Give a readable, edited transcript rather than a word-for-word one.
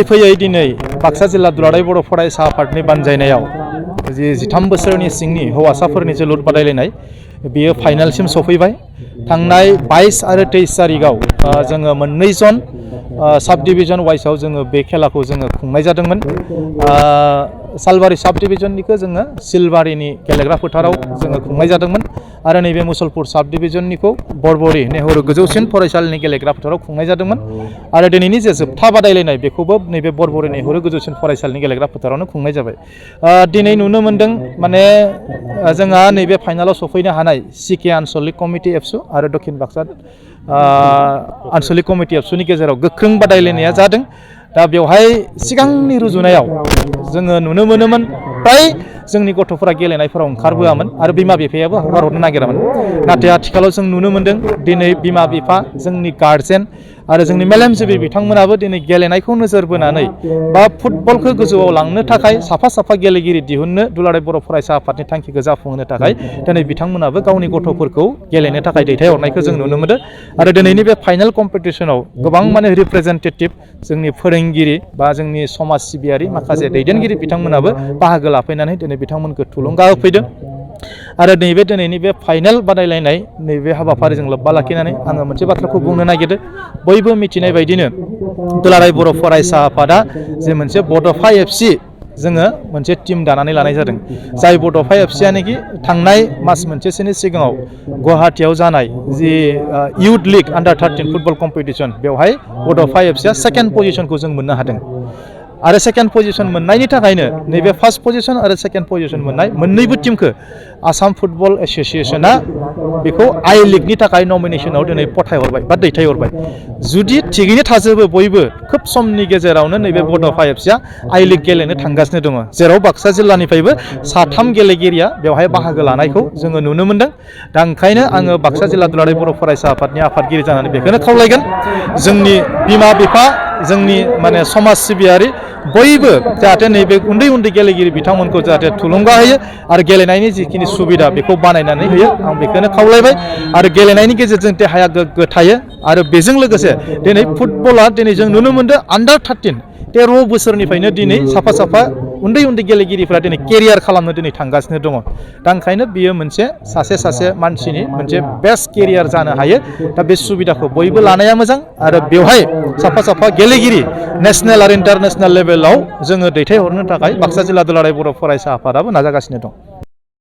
फैयै दिनै बाक्सा जिल्ला दुलाराय बर' फरायसा आफादनि बानजायनायाव जि 13 बोसोरनि सिंनि हौवासाफोरनि जोलुर बादायलायनाय बेयो फाइनालसिम सफैबाय। थांनाय 22 आरो 23 तारिखआव जोङो मोननै जन साब डिभिजन वाइसआव जोङो बे खेलाखौ जोङो खुंनाय जादोंमोन। सालबारि साब डिभिजननिखौ जोङो सिलबारिनि गेलेग्रा फोथाराव जोङो खुंनाय जादोंमोन आरो नैबे मुसलपुर साब डिभिजननिखौ बरबरि नेहरू गोजौसिन फरायसालिनि गेलेग्रा फोथाराव खुंनाय जादोंमोन आरो दिनैनि जे जोबथा बादायलायनाय बेखौबो नैबे बरबरि नेहरू गोजौसिन फरायसालिनि गेलेग्रा फोथारावनो खुंनाय जाबाय। दिनै नुनो मोन्दों माने जोंहा नैबे फाइनालाव सफैनो हानाय सिके आन्सलिक कमिटि एबसु आरो दक्षिण बाक्सा आन्सलिक कमिटि एबसुनि गेजेराव गोख्रों बादायलायनाया जादों। दा बेवहाय सिगांनि रुजुनायाव जोङो नुनो मोनोमोन फ्राय जोंनि गथ'फोरा गेलेनायफोराव ओंखारबोआमोन आरो बिमा बिफायाबो हगारहरनो नागिरामोन। नाथाय आथिखालाव जों नुनो मोन्दों दिनै बिमा बिफा जोंनि गार्जेन आरो जोंनि मेलेमजिबि बिथांमोनाबो दिनै गेलेनायखौ नोजोर बोनानै बा फुटबलखौ गोजौआव लांनो थाखाय साफा साफा गेलेगिरि दिहुननो दुलाराय बर' फरायसा आफादनि थांखिखौ जाफुंहोनो थाखाय दिनै बिथांमोनाबो गावनि गथ'फोरखौ गेलेनो थाखाय दैथायहरनायखौ जों नुनो मोनदों आरो दिनैनि बे फाइनाल कम्पिटिसनाव गोबां माने रिप्रेजेन्टेटिभ जोंनि फोरोंगिरि बा जोंनि समाज सिबियारि माखासे दैदेनगिरि बिथांमोनाबो बाहागो लाफैनानै दिनै बिथांमोनखौ थुलुंगा होफैदों आरो नैबे दिनैनि बे फाइनाल बादायलायनाय नैबे हाबाफारिजों लोब्बा लाखिनानै आङो मोनसे बाथ्राखौ बुंनो नागिरदों। बयबो मिथिनाय बायदिनो दुलाराय बर' फरायसा आफादा जे मोनसे बड'फा एफसि जोङो मोनसे टिम दानानै लानाय जादों। जाय बड'फा एफसियानोखि थांनाय मास मोनसेसोनि सिगाङाव गुवाहाटियाव जानाय जि इउथ लिग आन्डार 13 फुटबल कम्पिटिसन बेवहाय बड'फा एफसिया सेकेन्ड पजिशनखौ जों मोननो हादों आरो सेकेन्ड पजिशन मोननायनि थाखायनो नैबे फार्स्ट पजिशन आरो सेकेन्ड पजिशन मोननाय मोननैबो टीमखौ आसाम फुटबल एस'सिएशना बेखौ आई लिगनि थाखाय नमिनेशनाव दिनै पठायहरबाय बा दैथायहरबाय। जुदि थिगैनो थाजोबो बयबो खोब समनि गेजेरावनो नैबे बड'फा एफसिया आई लिग गेलेनो थांगासिनो दङ, जेराव बाक्सा जिल्लानिफ्रायबो 3 गेलेगिरिया बेवहाय बाहागो लानायखौ जोङो नुनो मोन्दों। दा ओंखायनो आङो बाक्सा जिल्ला दुलाराय बर' फरायसा आफादनि आफादगिरि जानानै बेखौनो खावलायगोन जोंनि बिमा बिफा जोंनि माने समाज सिबियारि बयबो जाहाथे नैबे उन्दै उन्दै गेलेगिरि बिथांमोनखौ जाहाथे थुलुंगा होयो आरो गेलेनायनि जिखिनि सुबिदा बेखौ बानायनानै होयो आं बेखौनो खावलायबाय आरो गेलेनायनि गेजेरजों देहाया गोग्गो थायो आरो बेजों लोगोसे दिनै फुटबला दिनै जों नुनो मोनदों आन्डार 13 बोसोरनिफ्रायनो दिनै साफा साफा उन्दै उन्दै गेलेगिरिफ्रा दिनै केरियार खालामनो दिनै थांगासिनो दङ। दा ओंखायनो बियो मोनसे सासे मानसिनि मोनसे बेस्ट केरियार जानो हायो। दा बे सुबिदाखौ बयबो लानाया मोजां आरो बेवहाय साफा साफा गेलेगिरि नेसनेल आरो इन्टारनेसनेल लेभेलाव जोङो दैथायहरनो थाखाय बाक्सा जिल्ला दुलाराय बर' फरायसा आफादाबो नाजागासिनो दं।